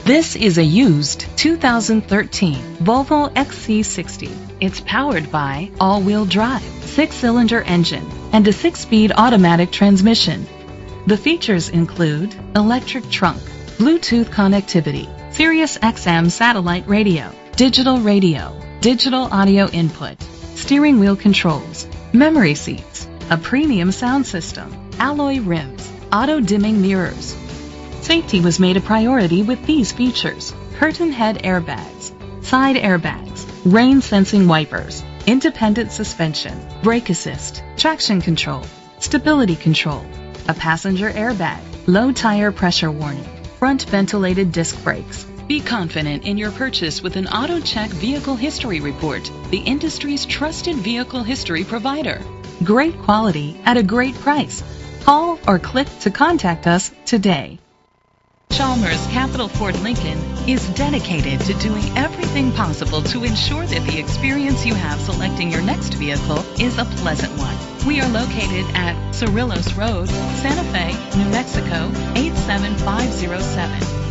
This is a used 2013 Volvo XC60. It's powered by all-wheel drive, 6-cylinder engine, and a 6-speed automatic transmission. The features include electric trunk, Bluetooth connectivity, Sirius XM satellite radio, digital audio input, steering wheel controls, memory seats, a premium sound system, alloy rims, auto-dimming mirrors. Safety was made a priority with these features: curtain head airbags, side airbags, rain-sensing wipers, independent suspension, brake assist, traction control, stability control, a passenger airbag, low tire pressure warning, front ventilated disc brakes. Be confident in your purchase with an AutoCheck Vehicle History Report, the industry's trusted vehicle history provider. Great quality at a great price. Call or click to contact us today. Chalmers Capital Ford Lincoln is dedicated to doing everything possible to ensure that the experience you have selecting your next vehicle is a pleasant one. We are located at Cerrillos Road, Santa Fe, New Mexico, 87507.